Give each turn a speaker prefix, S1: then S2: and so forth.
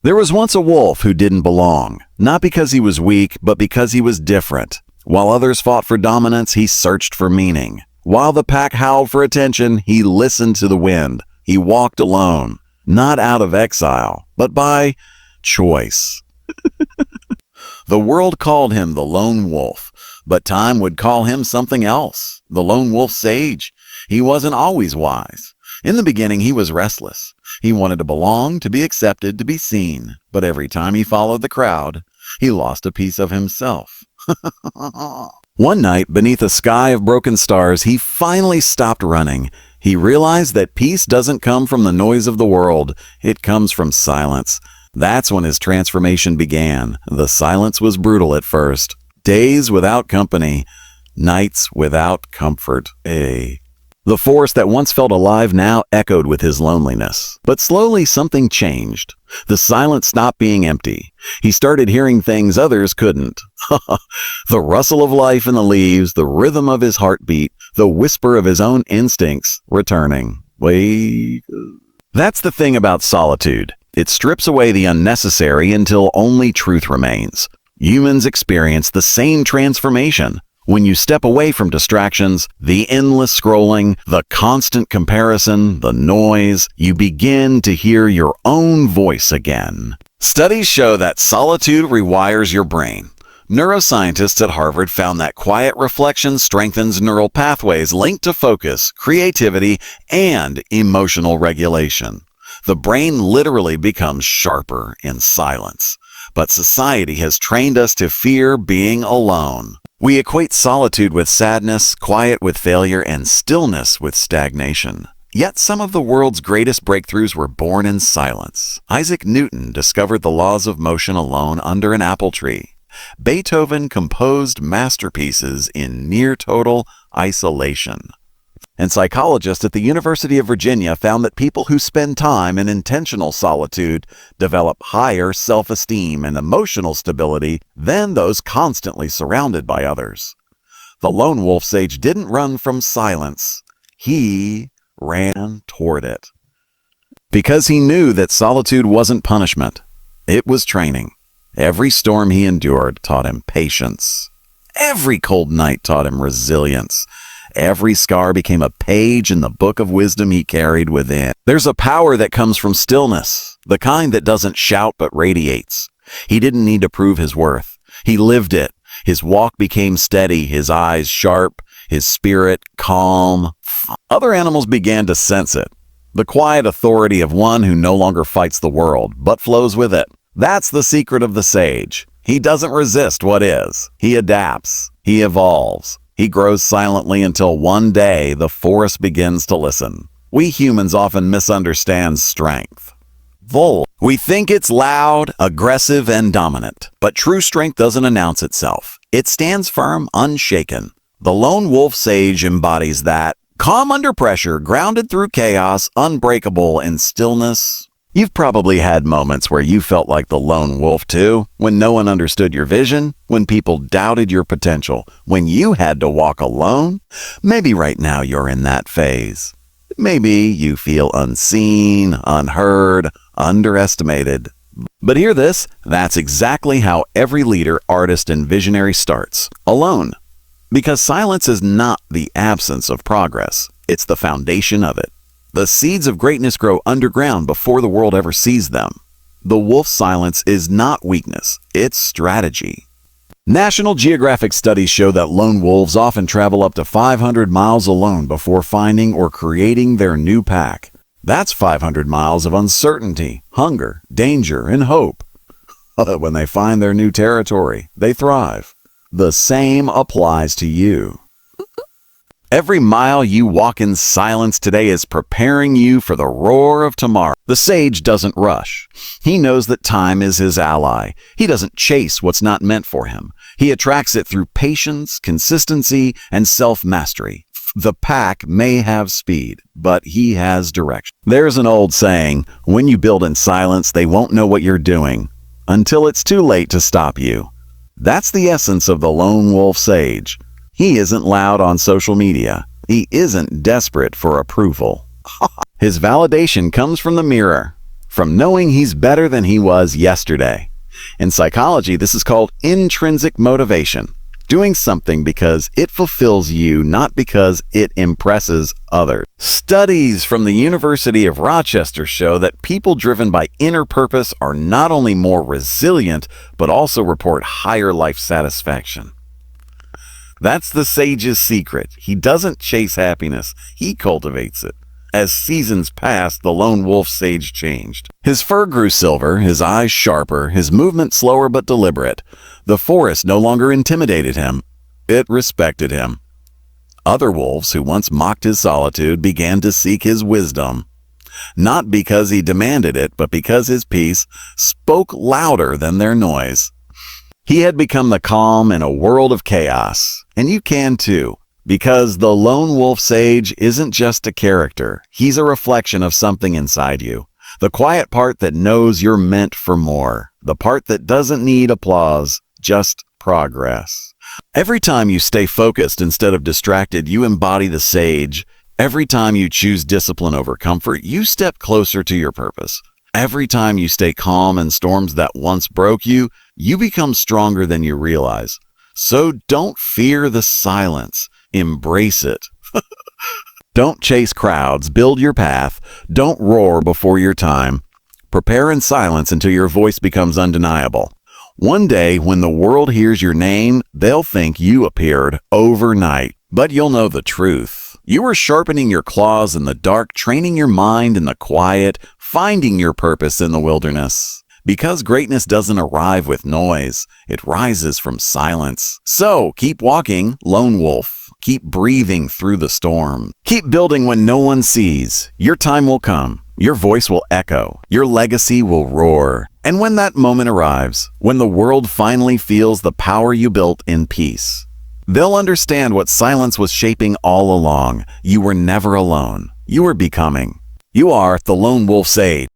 S1: There was once a wolf who didn't belong, not because he was weak, but because he was different. While others fought for dominance, he searched for meaning. While the pack howled for attention, he listened to the wind. He walked alone, not out of exile, but by choice. The world called him the lone wolf, but time would call him something else, the lone wolf sage. He wasn't always wise. In the beginning, he was restless. He wanted to belong, to be accepted, to be seen. But every time he followed the crowd, he lost a piece of himself. One night, beneath a sky of broken stars, he finally stopped running. He realized that peace doesn't come from the noise of the world. It comes from silence. That's when his transformation began. The silence was brutal at first. Days without company, nights without comfort. The forest that once felt alive now echoed with his loneliness. But slowly something changed. The silence stopped being empty. He started hearing things others couldn't. The rustle of life in the leaves, the rhythm of his heartbeat, the whisper of his own instincts returning. That's the thing about solitude. It strips away the unnecessary until only truth remains. Humans experience the same transformation. When you step away from distractions, the endless scrolling, the constant comparison, the noise, you begin to hear your own voice again. Studies show that solitude rewires your brain. Neuroscientists at Harvard found that quiet reflection strengthens neural pathways linked to focus, creativity, and emotional regulation. The brain literally becomes sharper in silence. But society has trained us to fear being alone. We equate solitude with sadness, quiet with failure, and stillness with stagnation. Yet some of the world's greatest breakthroughs were born in silence. Isaac Newton discovered the laws of motion alone under an apple tree. Beethoven composed masterpieces in near-total isolation. And psychologists at the University of Virginia found that people who spend time in intentional solitude develop higher self-esteem and emotional stability than those constantly surrounded by others. The lone wolf sage didn't run from silence. He ran toward it. Because he knew that solitude wasn't punishment. It was training. Every storm he endured taught him patience. Every cold night taught him resilience. Every scar became a page in the book of wisdom he carried within. There's a power that comes from stillness, the kind that doesn't shout but radiates. He didn't need to prove his worth. He lived it. His walk became steady, his eyes sharp, his spirit calm. Other animals began to sense it. The quiet authority of one who no longer fights the world, but flows with it. That's the secret of the sage. He doesn't resist what is. He adapts. He evolves. He grows silently until one day the forest begins to listen. We humans often misunderstand strength. We think it's loud, aggressive, and dominant. But true strength doesn't announce itself. It stands firm, unshaken. The lone wolf sage embodies that. Calm under pressure, grounded through chaos, unbreakable in stillness. You've probably had moments where you felt like the lone wolf too, when no one understood your vision, when people doubted your potential, when you had to walk alone. Maybe right now you're in that phase. Maybe you feel unseen, unheard, underestimated. But hear this, that's exactly how every leader, artist, and visionary starts, alone. Because silence is not the absence of progress, it's the foundation of it. The seeds of greatness grow underground before the world ever sees them. The wolf's silence is not weakness, it's strategy. National Geographic studies show that lone wolves often travel up to 500 miles alone before finding or creating their new pack. That's 500 miles of uncertainty, hunger, danger, and hope. When they find their new territory, they thrive. The same applies to you. Every mile you walk in silence today is preparing you for the roar of tomorrow. The sage doesn't rush. He knows that time is his ally. He doesn't chase what's not meant for him. He attracts it through patience, consistency, and self-mastery. The pack may have speed, but he has direction. There's an old saying, when you build in silence, they won't know what you're doing until it's too late to stop you. That's the essence of the lone wolf sage. He isn't loud on social media. He isn't desperate for approval. His validation comes from the mirror, from knowing he's better than he was yesterday. In psychology, this is called intrinsic motivation. Doing something because it fulfills you, not because it impresses others. Studies from the University of Rochester show that people driven by inner purpose are not only more resilient, but also report higher life satisfaction. That's the sage's secret. He doesn't chase happiness, he cultivates it. As seasons passed, the lone wolf sage changed. His fur grew silver, his eyes sharper, his movement slower but deliberate. The forest no longer intimidated him. It respected him. Other wolves who once mocked his solitude began to seek his wisdom. Not because he demanded it, but because his peace spoke louder than their noise. He had become the calm in a world of chaos, and you can too. Because the lone wolf sage isn't just a character, he's a reflection of something inside you. The quiet part that knows you're meant for more. The part that doesn't need applause, just progress. Every time you stay focused instead of distracted, you embody the sage. Every time you choose discipline over comfort, you step closer to your purpose. Every time you stay calm in storms that once broke you, you become stronger than you realize. So don't fear the silence. Embrace it. Don't chase crowds. Build your path. Don't roar before your time. Prepare in silence until your voice becomes undeniable. One day, when the world hears your name, they'll think you appeared overnight. But you'll know the truth. You were sharpening your claws in the dark, training your mind in the quiet, finding your purpose in the wilderness. Because greatness doesn't arrive with noise, it rises from silence. So keep walking, lone wolf. Keep breathing through the storm. Keep building when no one sees. Your time will come. Your voice will echo. Your legacy will roar. And when that moment arrives, when the world finally feels the power you built in peace, they'll understand what silence was shaping all along. You were never alone. You were becoming. You are the lone wolf sage.